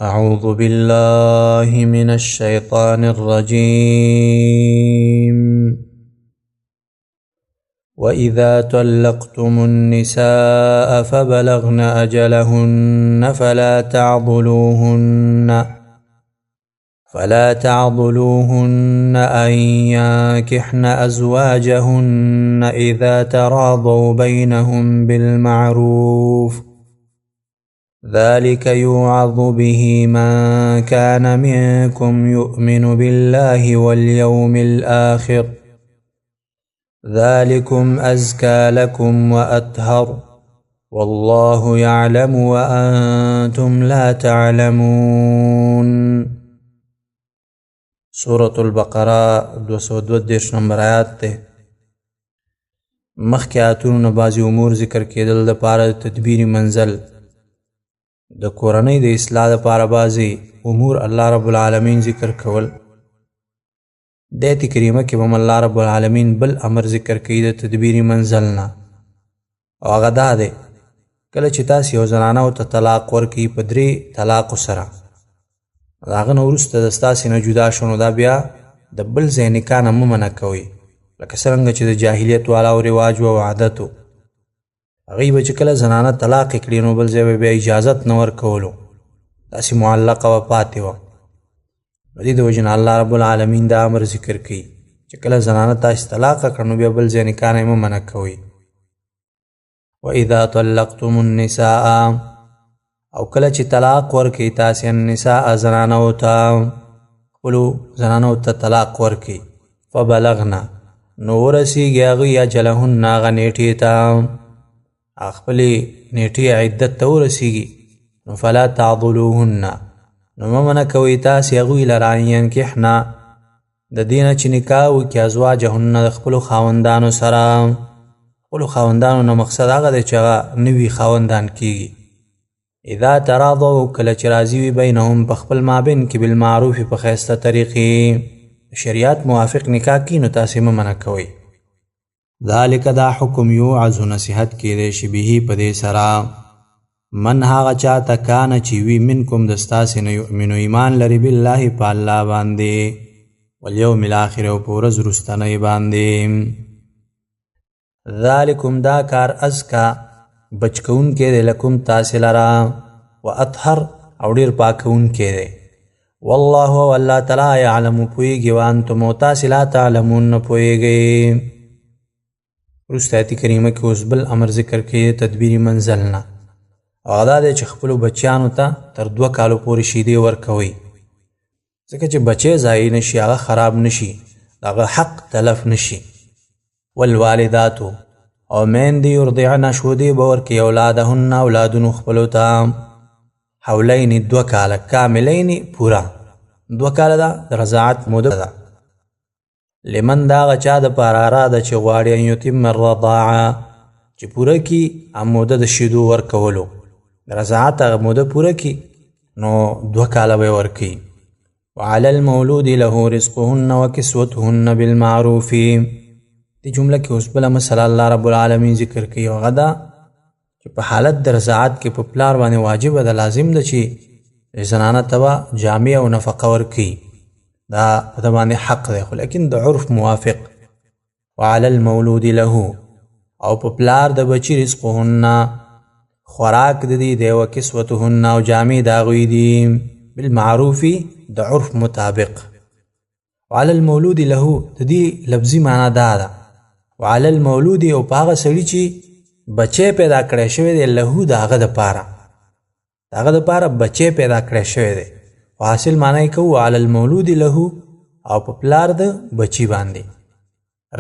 أعوذ بالله من الشيطان الرجيم. وإذا طلقتم النساء فبلغن أجلهن فلا تعضلوهن أن ينكحن أزواجهن إذا تراضوا بينهم بالمعروف، ذلك يوعظ به من كان منكم يؤمن بالله واليوم الآخر، ذلكم أزكى لكم وأطهر، والله يعلم وأنتم لا تعلمون. سورة البقرة 222 نمبر آیات ته. مخکې آیاتونو بعضې امور ذکر کېدل د پاره د تدبیر منزل، د کورنۍ د اصلاح لپاره بعضې امور الله رب العالمین ذکر کول. د آیت کریمه کې به الله رب العالمین بل امر ذکر کوي د تدبیر منزل نه، او هغه دا دی کله چې تاسې یو زنانه ورته طلاق ورکوي په 3 طلاقو سره، د هغه نه وروسته د ستاسې نه جدا شو، نو دا بیا د بل ځای نکاح نه مه منع کوئ، لکه څرنګه چې د جاهلیت والاو رواج و عادتو. هغوی به چې کله زنانه طلاق یې کړي نو بل ځای به بیا اجازت نه ورکولو، داسې معلقه وه پاتې وه. د دې د وجې نه الله رب العالمین دا امر ذکر کوي چې کله زنانه تاسې طلاقه کړه نو بیا بل ځای نکاح نه یې مه منع کوئ. وإذا طلقتم النساء، او کله چې طلاق ورکوي تاسې النساء زنانو ته، خپلو زنانو ته طلاق ورکوي، فبلغنا نو ورسیږي هغوی اجلهن هغه نیټې ته، خپلې نیټې عدت ته ورسیږي، نو فلا تعضلوهن نو مه منع کوئ تاسې هغوی لره ان ینکحنا د دې نه چې نکاح وکړي ازواجهن د خپلو خاوندانو سره. خپلو خاوندانو نه مقصد هغه دی چې هغه نوي خاوندان کیږي. اذا تراضوا کله چې راضي وي بینهم په خپل مابین کې بالمعروف په ښایسته طریقې شریعت موافق نکاح کی نو تاسې مه منع کوئ. ذالک دا حکم یوعظ نصیحت کیدی شي به په دې سره من هغه چاته کانه چې وي منکم د ستاسې نه یؤمنو ایمان لري بالله په الله باندې والیوم الاخر او په ورځ وروستنۍ باندې. ذالکم دا کار ازکا بچکونکی دی لکم تاسې لره و اطهر او ډېر پاکونکی دی. والله والله تعالی یعلم پوهېږي وانتم او تاسې لا تعلمون نه پوهېږئ. وروسته آیت کریمه کې اوس بل امر ذکر کوي تدبیر منزل نه، او هغه دا دی چې خپلو بچیانو ته تر 2 کالو پورې شیدې ورکوئ، ځکه چې بچی ضایع نشي، هغه خراب نشي، هغه حق تلف نشي. والوالداتو او میندې یرضعن شودې به ورکوي اولادهن اولادونو خپلو ته حولین 2 کاله کاملین پوره 2 کاله ده د رضاعت موده ده. لمن دا هغه چا دپاره اراده چې غواړي ان یتم الرضاعه چې پوره کي موده د شیدو ورکولو، د رضاعت هغه موده پوره کي نو 2 کاله به یې ورکوي. وعلى المولود له رزقهن وکسوتهن بالمعروف. دې جمله کې اوس بله مسله الله رب العالمین ذکر کوي، او هغه ده چې په حالت د رضاعت کې په پلار باندې واجبه ده، لازم ده چې زنانه ته به جامع او نفقه ورکوي، دا په ده باندې حق دی، خو لیکن د عرف موافق. وعلى المولود له او په پلار د بچي رزقهن خوراک د دې دی، وکسوتهن او جامې د هغوی دي بالمعروف د عرف مطابق. وعلى المولود له د دې لفظي معنا دا ده وعلى المولود او په هغه سړي چې بچی پیدا کړی شوی دی له د هغه دپاره، د هغه دپاره بچی پیدا کړی شوی دی، خو حاصل معنا یې کوو وعلى المولود له او په پلار د بچي باندې.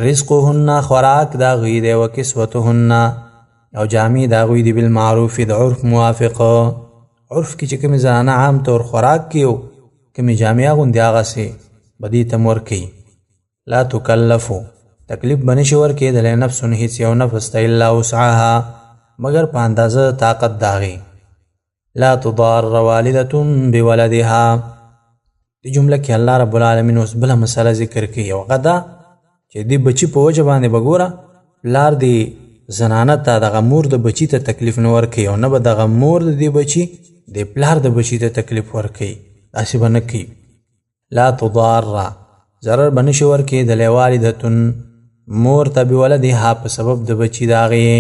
رزقهن خوراک د هغوی دی، وکسوتهن او جامې د هغوی دي بالمعروف د عرف موافق. عرف کې چې کومې زنانه عام طور خوراک کې او کومې جامې اغوندي هغسې به دې ته م ورکوي. لا تکلفو تکلیف به نشي ورکېدلی نفس هیڅ یو نفس ته الا وسعها مګر په اندازه طاقت د هغې. لا تضار والدة بولدها. دې جمله کې الله رب العالمین اوس بله مسله ذکر کوي، او هغه ده چې دې بچي په وجه باندې به ګوره پلار دې زنانه ته دغه مور د بچي ته تکلیف نه ورکوي، او نه به دغه مور د دې بچي د پلار د بچی ته تکلیف ورکوي داسې به نه کوي. لا تضار ضرر به نشي ورکېدلی والدتن مور ته بولدها په سبب د بچي د هغې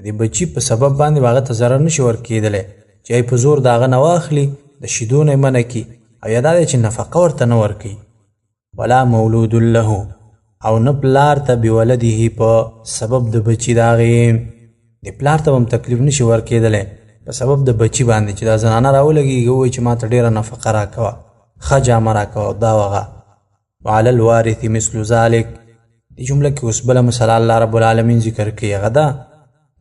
د بچي په سبب باندې به هغه ته ضرر نشي ورکېدلی چې په زور د هغه نه واخلي د شیدو نه یې منع کړي او یا دا دی چې نفقه ورته نه ورکوي. ولا مولود له او نه پلار ته بولده په سبب د بچي د هغې د پلار ته به هم تکلیف نشي ورکېدلی په سبب د بچي باندې چې دا زنانه راولګېږي ووایي چې ما ته ډېره نفقه راکوه ښه جامه راکوه دا وغه. وعلى الوارث مثل ذلك دې جمله کې اوس بله مسله الله رب العالمین ذکر کوي هغه ده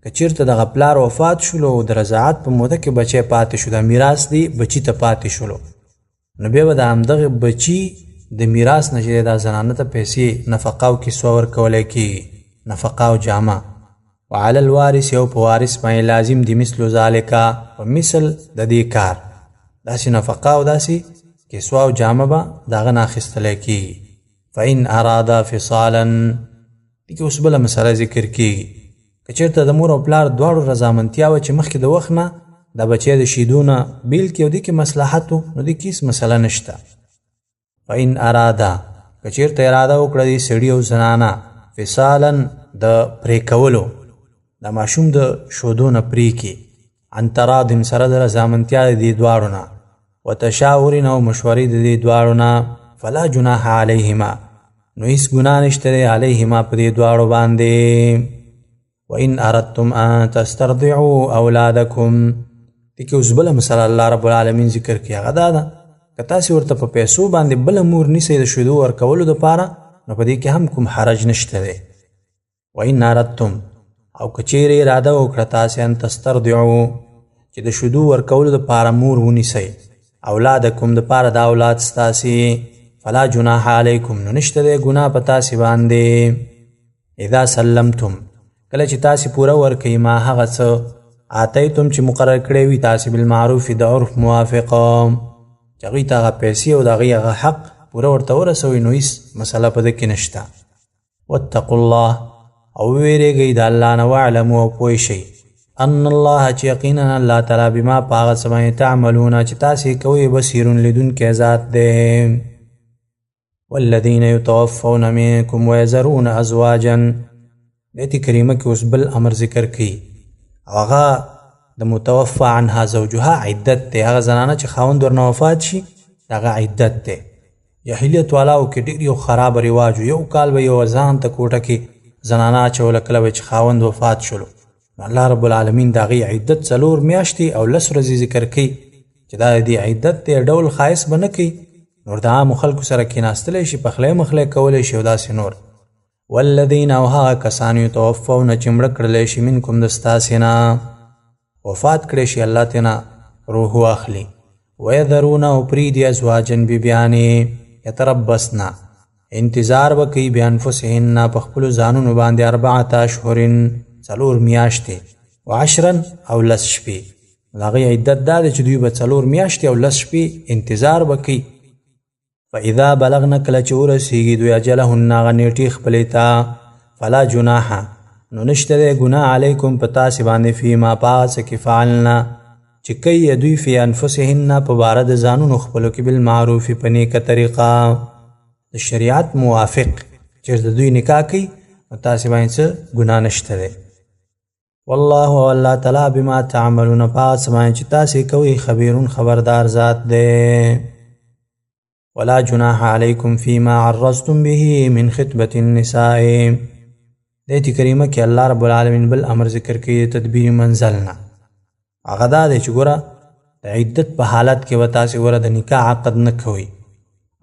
که چېرته دغه پلار وفات شولو او د رضاعت په موده کې بچی پاتې شو دا میراث دی بچي ته پاتې شولو نو بیا به د همدغه بچي د میراث نه چې دا زنانه ته پیسې نفقه او کسوه ورکولی کېږي نفقه او جامه. وعلى الوارث او په وارث باندې لازم دی مثل ذلك په مثل د دې کار داسې نفقه او داسې کسوه او جامه به د هغه نه اخیستلی کېږي. فإن ارادا فصالا دې کې اوس بله مسله ذکر کېږي که چېرته د مور او پلار دواړو رضامندتیا وه چې مخکې د وخت نه دا بچی د شیدو نه بیل کړي او دې کې مصلحت و نو دې کې هېڅ مسله نشته. فإن ارادا که چېرته اراده وکړه دې سړي او زنانه فصالا د پرې کولو د ماشوم د شودو نه پرې کړي عن تراض سره د رضامندتیا د دې دواړو نه وتشاور او مشورې د دې دواړو نه فلا جناح علیهما نو هیڅ ګناه نشته دی علیهما په دې دواړو باندې. وإن اردتم ان تسترضعوا اولادکم دې کې اوس بله مسله الله رب العالمین ذکر کړي هغه دا ده که تاسې ورته په پیسو باندې بله مور نیسئ د شیدو ورکولو دپاره نو په دې کې هم کوم حرج نشته دی. وإن اردتم او که چیرې اراده وکړه تاسې ان تسترضعوا چې د شیدو ورکولو دپاره مور ونیسئ اولادکم دپاره د اولاد ستاسې فلا جناح علیکم نو نشته دی ګناه په تاسې باندې. اذا سلمتم کله چې تاسې پوره ورکوئ ما هغه څه آتیتم چې مقرر کړی وي تاسې بالمعروف د عرف موافقه چې هغوی ته هغه پیسې او د هغوی هغه حق پوره ورته ورسوئ نو هېڅ مسله په ده کې نشته. واتقوا الله او ویرېږئ د الله نه واعلموا او پوه شئ ان الله چې یقینا الله تعالی بما په هغه څه باندې تعملون چې تاسې کوئ بصیرون لیدونکی ذات دی. والذین یتوفون منکم ویذرون ازواجا دې کریمه کې اوس بل امر ذکر کوي او هغه د متوفى عنها زوجها عدت دی هغه زنانه چې خاوند ورنه وفات شي هغه عدت دی. جاهلیت والاو کې ډېر یو خراب رواج یو کال به یو ځان ته کوټه کې زنانه اچوله کله به چې خاوند وفات شلو الله رب العالمین د هغې عدت 4 میاشتې او 10 ورځې ذکر کوي چې دا د عدت دی ډول ښایست به نه کوي نور د عامو خلکو سره کېناستلی شي پخلی مخلی کولی شي او داسې نور. والذین او هغه کسان یتوفون چې مړه کړلی شي منکم د ستاسې نه وفات کړی شي الله تېنه روح واخلي ویذرون او پرېږدي ازواجا بیبیانې یتربصن انتظار به کوي بانفسهن په خپلو ځانونو باندې 4 اشهر 4 میاشتې و10 او 10 شپې د هغې عدت دا دی چې دوی به 4 میاشتې او 10 شپې انتظار به کوي. فاذا بلغن کله چې ورسیږي دوی اجلهن هغه نیټې خپلې ته فلا جناح نو نشته دی ګناه علیکم په تاسې باندې فیما په هغه څه کې فعلنا چې کوي دوی فی انفسهن په باره د ځانونو خپلو کې بالمعروف په نیکه طریقه د شریعت موافق چې د دوی نکاح کوي نو تاسې باندې څه ګناه نشته دی. والله والله تعالی بما تعملون په هغه څه باندې چې تاسې کوئ خبیرون خبردار ذات دی. ولا جناح علیکم فیما عرضتم به من خطبة النساء دې کریمه کې الله رب العالمین بل امر ذکر کوي تدبیر منزلنا هغه دا دی چې ګوره د عدت په حالت کې به تاسې ګوره د نکاح عقد نه کوئ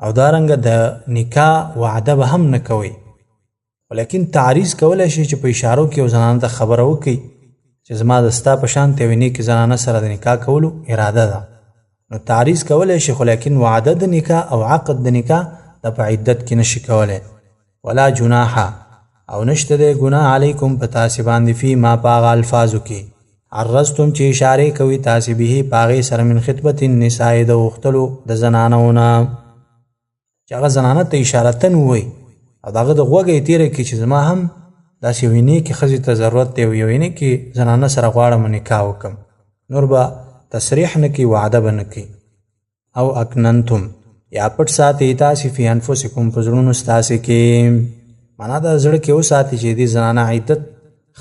او دارنګه د نکاح وعده به هم نه کوئ ولیکن تعریض کولی شي چې په اشارو کې یو زنانه ته خبره وکړي چې زما د ستا په شان ته یوې نیکې زنانه سره د نکاح کولو اراده ده نو تعریض کولی شي خو لیکن وعده د نکاح او عقد د نکاح د په عدت کې نشي کولی. ولا جناح او نشته دی ګناه علیکم په تاسې باندې فی ما په هغه الفاظو کې عرضتم چې اشارې کوي تاسې به په هغې سره من خطبة النساء د غوښتلو د زنانو نه چې هغه زنانه ته اشارتن ووایي او د هغه د غوږه یې تېره کړي چې زما هم داسې یوې نیکې ښځې ته ضرورت دی او یوې نیکې زنانه سره غواړم نکاح وکړم نور به تصریح نه کوي، وعده به نه کوي. او اکننتم یا پټ ساتي تاسې فی انفسکم په زړونو ستاسې کې، معنا دا زړه کې وساتي چې دې زنانه عدت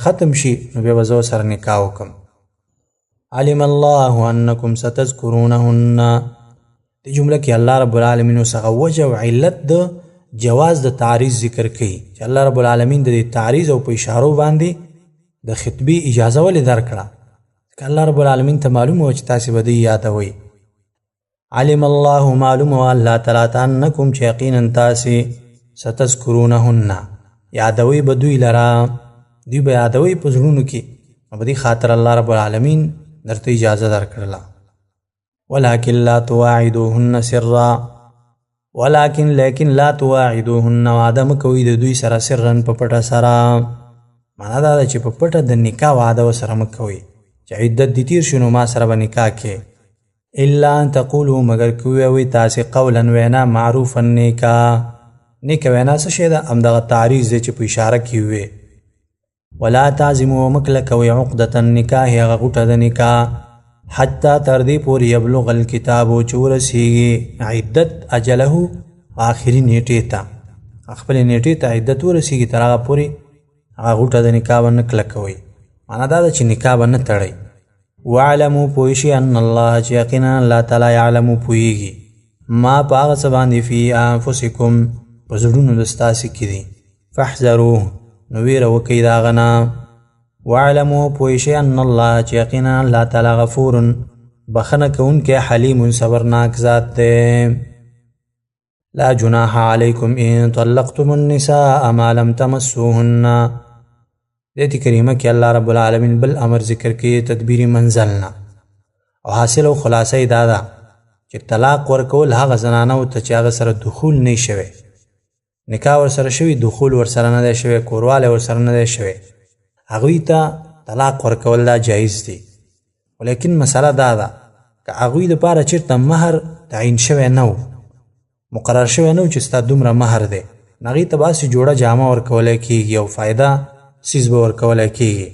ختم شي نو بیا به زه سره نکاح وکړم. علم الله انکم ستذکرونهن، دې جمله کې الله رب العالمین څخه وجه او علت د جواز د تعریض ذکر کوي چې الله رب العالمین د تعریض او په اشارو باندې د خطبې اجازه ولې درکړه، که الله رب العالمین ته معلومه و چې تاسې به دې یادوئ. علم الله معلوم و الله تعالی ته انکم چې یقینا تاسې ستذکرونهن یادوئ به دوی لره، دوی به یادوئ په زړونو کې، نو په دې خاطر الله رب العالمین درته اجازه درکړله. ولکن لا تواعدوهن سرا، لیکن لا تواعدوهن وعده مه کوئ د دوی سره سرا په پټه سره، معنا دا ده چې په پټه د نکاح وعده ورسره مه کوئ چې عدت دې تیر شي نو ما سره به نکاح کې. الا ان تقولوا مگر که ووایئ تاسې قولا وینا معروفا نیکه، نیکه وینا څه شی ده؟ همدغه تعریض دی چې په اشاره کې ووایې. ولا تعزموا مکله کوئ عقدة النکاح هغه غوټه د نکاح حتی تر دې پورې یبلغ الکتابو چې ورسیږي عدت اجله آخري نیټې ته، خپلې نیټې ته عدت ورسیږي تر هغه پورې هغه غوټه د نکاح به نه کلکوئ، معنا دا ده چې نکاح به نه تړئ. واعلموا پوه شئ ان الله چې یقینا الله تعالی یعلمو پوهیږي ما په هغه څه باندې فی انفسکم په زړونو د ستاسې کې دي، فاحذروه نو ویره وکئ د هغه نه. واعلموا پوه شئ ان الله چې یقینا الله تعالی غفور بخنه کوونکی حلیم صبرناک ذات دی. لا جناح علیکم ان طلقتم النساء ما لم تمسوهن، دې کریمه کې الله رب العالمین بل امر ذکر کې تدبیر منزلنا، او حاصل او خلاصه دا ده چې طلاق ورکول هغه زنانو ته چې هغه سره دخول نه شوی، نکاح ورسره شوی دخول ورسره نه دی شوی، کورواله ورسره نه دی شوی، هغوی ته طلاق ورکول دا جایز دی. ولیکن مسله دا ده که هغوی دپاره چېرته مهر تعیین شوی نه و، مقرر شوی نه و چې ستا دومره مهر دی، نو هغوی ته باسې جوړه جامه ورکولی کېږي او فایده سیز به ورکولی کېږي.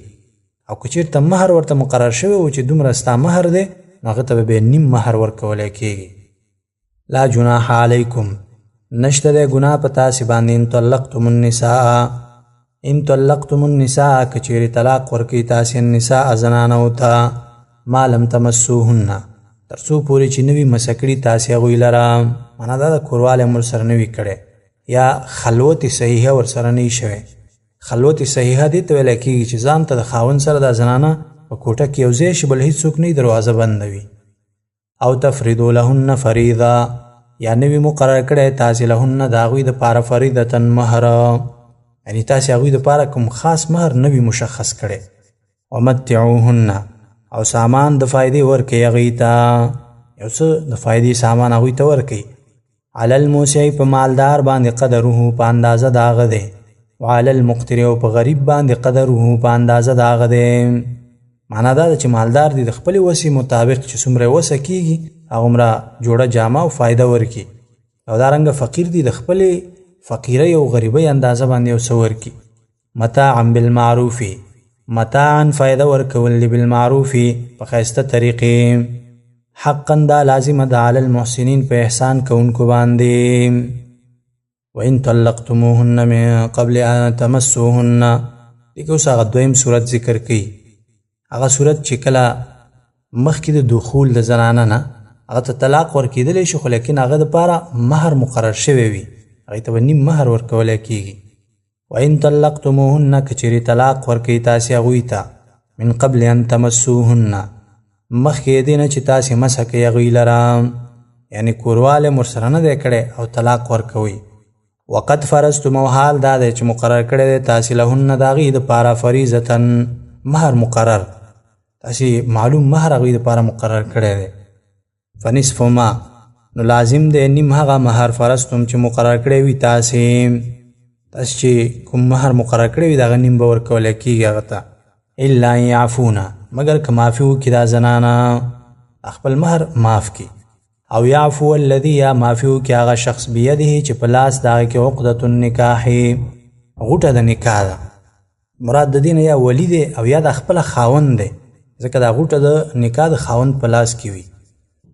او که چېرته مهر ورته مقرر شوی و چې دومره ستا مهر دی، نو هغه ته به بیا نیم مهر ورکولی کېږي. لا جناح علیکم نشته دی ګناه په تاسې باندې ان طلقتم النساء، ان طلقتم النساء که چېرې طلاق ورکوئ تاسې النساء زنانو ته ما لم تمسوهن تر څو پورې چې نوي مسه کړي تاسې هغوی لره، معنا دا د کوروالی هم ورسره نه وي کړی یا خلوت صحیحه ورسره نه وي شوی. خلوت صحیحه دې ته ویلی کېږي چې ځان ته د خاوند سره دا زنانه په کوټه کې یو ځای شي بل هېڅوک نه دروازه بنده وي. او تفریدو لهن فریضه یا نوي مقرر کړی تاسې لهن د هغوی دپاره فریضة مهر، یعنې تاسې هغوی دپاره کوم خاص مهر نه وي مشخص کړی. ومتعوهن او سامان د فایدې ورکوي هغوی ته، یو څه د فایدې سامان هغوی ته ورکوي. علی الموسع په مالدار باندې قدره په اندازه د هغه دی، وعلی المقتر او په غریب باندې قدره په اندازه د هغه دی. معنا دا ده چې مالدار دی د خپلې وسې مطابق چې څومره وسه کېږي هغومره جوړه جامه او فایده ورکړي، او دارنګه فقیر دی د خپلې فقیرۍ او غریبۍ اندازه باندې یو څه ورکړي. متاعا بالمعروف متاعا فایده ورکول دی بالمعروف په ښایسته طریقې، حقا دا لازمه ده علی المحسنین په احسان کوونکو باندې. وان طلقتموهن من قبل ان تمسوهن، دې کې اوس هغه دویم صورت ذکر کوي، هغه صورت چې کله مخکې د دخول د زنانه نه هغه ته طلاق ورکېدلی شي خو لیکن هغه دپاره مهر مقرر شوی وي، هغې ته به نیم مهر ورکولی کېږي. وان طلقتموهن که چېرې طلاق ورکوئ تاسې هغوی ته من قبل ان تمسوهن مخکې دې نه چې تاسې مسح کوئ هغوی لره، یعنې کوروالی هم ورسره نه دی کړی او طلاق ورکوئ. وقد فرضتم او حال دا دی چې مقرر کړی دی تاسې لهن د هغې دپاره فریضة مهر مقرر، تاسې معلوم مهر هغوی دپاره مقرر کړی دی. فنصف ما نو لازم دی نیم هغه مهر فرضتم چې مقرر کړی وي تاسې چې کوم مهر مقرر کړی وي د هغه نیم به ورکولی کېږي هغه ته. الا ان یعفونه مگر که معافي وکړي دا زنانه خپل مهر معاف کړي. او یعفو الذي یا معافي وکړي هغه شخص بیده چې په لاس د هغه کې عقدة النکاح غوټه د نکاح ده، مراد د دې نه یا ولی دی او یا د خپله خاوند دی ځکه دا غوټه د نکاح د خاوند په لاس کې وي.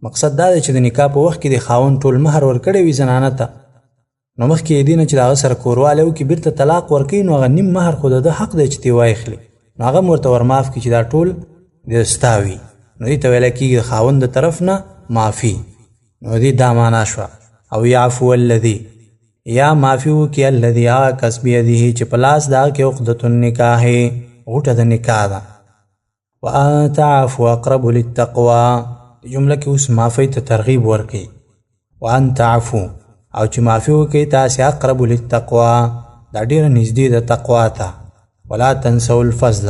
مقصد دا دی چې د نکاح په وخت کې د خاوند ټول مهر ورکړی وي زنانه ته، نو مخکې یې دي نه چې د هغه سره کوروالی وکړي بیرته طلاق ورکوي، نو هغه نیم مهر خو د ده حق دی چې ترې واخلي، نو هغه ورته ورماف کړي چې دا ټول د ستا وي، نو دې ته ویلی کېږي د خاوند د طرف نه معافي. نو دې دا معنا شوه. او یعفو الذي، یا معافي وکړي الذي هغه کس بیده چې په لاس د هغه کې عقدة النکاح غوټه د نکاح ده. وان تعفو اقرب للتقوى، جمله کې اوس معافی ته ترغیب ورکړي. وان تعفو، او چې معافي وکړي تاسې اقرب للتقوى، دا ډېره نږدې د تقوا ته. ولا تنسوا الفضل،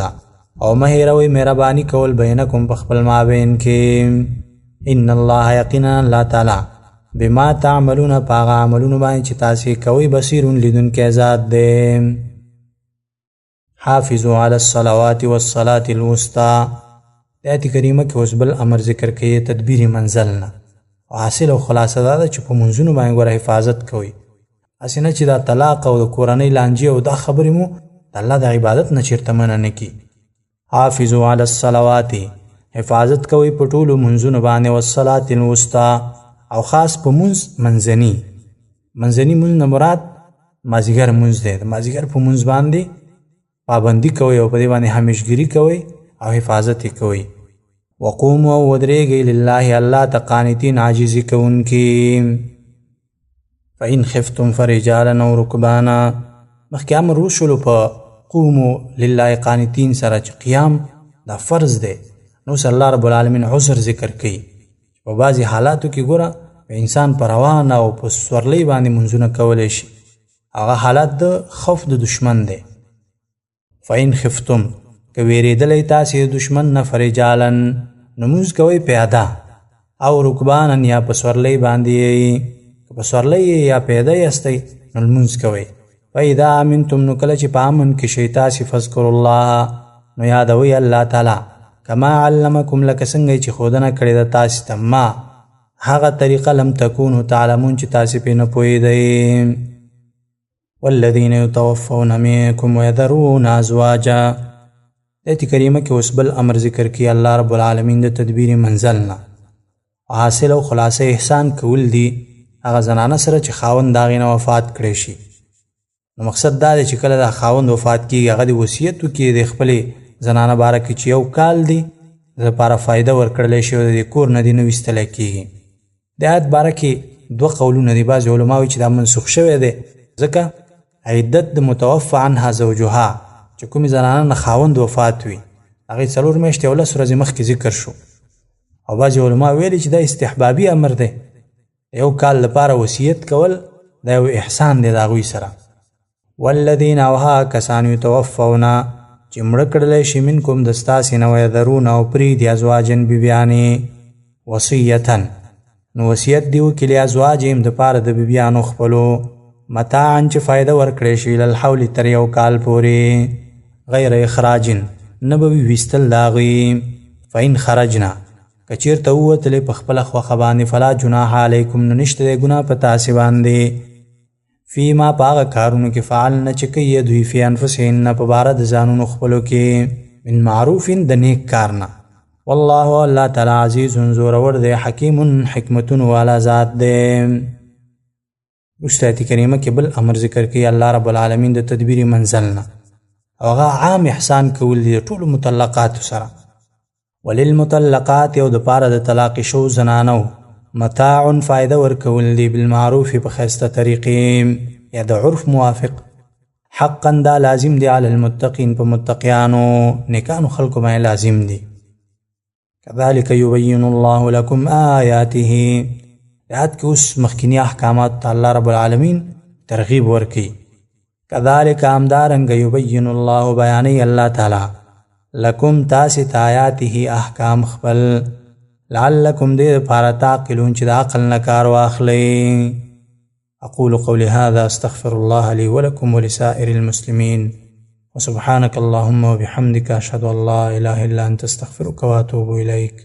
او مه هېروئ مهرباني کول بینکم په خپل مابین کې. ان الله، یقینا الله تعالی بما تعملون، په هغه عملونو باندې چې تاسې کوئ بصیر لیدونکی ذات دی. حافظوا علی الصلوات والصلاة الوسطى، د آیت کریمه کې اوس بل امر ذکر کوي تدبیر منزل نه. حاصل او خلاصه دا ده چې په منځونو باندې ګوره حفاظت کوئ، هسې نه چې دا طلاق او د کورنۍ لانجې او دا خبرې مو د الله د عبادت نه چېرته منع نه کي. حافظوا علی الصلوات، حفاظت کوئ په ټولو منځونو باندې، والصلاة الوسطى، او خاص په منځ منځني. منځني منځ نه مراد مازدیګر منځ دی. د مازدیګر په منځ باندې پابندي کوئ او په دې باندې همیشګري کوئ او حفاظت یې کوئ. وقوموا، ودرېږئ لله الله ته قانتین عاجزي کوونکي. فإن خفتم فرجالا او رکبانا، مخکې امر وشولو په قوموا لله قانتین سره چې قیام دا فرض دی، نو اوس الله رب العالمین عذر ذکر کوي. په بعضې حالاتو کې ګوره انسان په روان او په سورلۍ باندې منځونه کولی شي، هغه حالات د خوف د دشمن دی. فإن خفتم، که ویرېدلی تاسې د دشمن نه، فرجالا، نو لمونځ کوئ پیاده، او رکبانا، یا په سورلۍ باندې، که په سورلۍ یا پیاده یاستئ نو لمونځ کوئ. فاذا امنتم، نو کله چې په امن کې شئ تاسې، فاذکروا الله، نو یادوئ الله تعالی، کما علمکم، لکه څنګه چې ښودنه کړې ده تاسې ته، ما هغه طریقه لم تکونو تعلمون چې تاسې پرې نه پوهېدئ. والذین یتوفون منکم ویذرون ازواجا، آیت کریمه کې اوس بل امر ذکر کی الله رب العالمین د تدبیر منزل نه. حاصل او خلاصه احسان کول دي هغه زنانه سره چې خاوند د هغې نه وفات کړی شي. نو مقصد دا دی چې کله دا خاوند وفات کېږي هغه د وصیت وکړي د خپلې زنانه باره کې چې یو کال دی د لپاره فایده ورکړلی شي او د دې کور نه دې نه ویستلی کېږي. د آیت باره کې دوه قولونه دي. بعضې علما وایي چې دا منسوخ شوی دی ځکه عدت د متوفی عنها زوجها چې کومې زنانه نه خاوند وفات وي هغې 4 میاشتې او 10 ورځې مخکې ذکر شو. او بعضې علما ویلي چې دا استحبابي امر دی، یو کال لپاره وصیت کول دا یو احسان دی د هغوی سره. والذین، او هغه کسان یتوفون چې مړه کړلی شي منکم د ستاسې نه، ویذرون، او پرېږدي ازواجن بیبیانې، وصیتا، نو وصیت دې وکړي لازواجهم دپاره د بیبیانو خپلو، متاعا چې فایده ورکړی شي للحول تر یو کال پورې، غیر اخراجن، نه به وي ویستل د هغوی. فإن خرجنا، که چېرته ووتلې په خپله خوښه باندې، فلا جناح علیکم، نو نشته دی ګناه په تاسې باندې، فیما په هغه کارونو کې فعلن چې کوي دوی فی انفسهن په باره د ځانونو خپلو کې، من معروف د نیک کار نه. والله، الله تعالی عزیز زورور دی، حکیم حکمتونو والا ذات دی. وروسته آیت کریمه کې بل امر ذکر کوي الله رب العالمین د تدبیر منزل نه، او هغه عام احسان کول دي د ټولو مطلقاتو سره. وللمطلقات، او دپاره د طلاق شو زنانو، متاع، فایده ورکول دي، بالمعروف، په ښایسته طریقې یا د عرف موافق، حقا، دا لازم دی، علی المتقین، په متقیانو نیکانو خلکو باندې لازم دی. کذلک یبین الله لکم آیاته، آیات کې اوس مخکینی احکامات ته الله رب العالمین ترغیب ورکي. کذلک، همدارنګه، یبین الله، بیانوي الله تعالی، لکم تاسې ته آیاته احکام خپل، لعلکم دې دپاره تعقلون چې د عقل نه کار واخلئ. اقول قولي هذا، استغفر الله لي ولكم ولسائر المسلمين، وسبحانك اللهم وبحمدك، أشهد أن لا إله إلا أنت، استغفرك وأتوب إليك.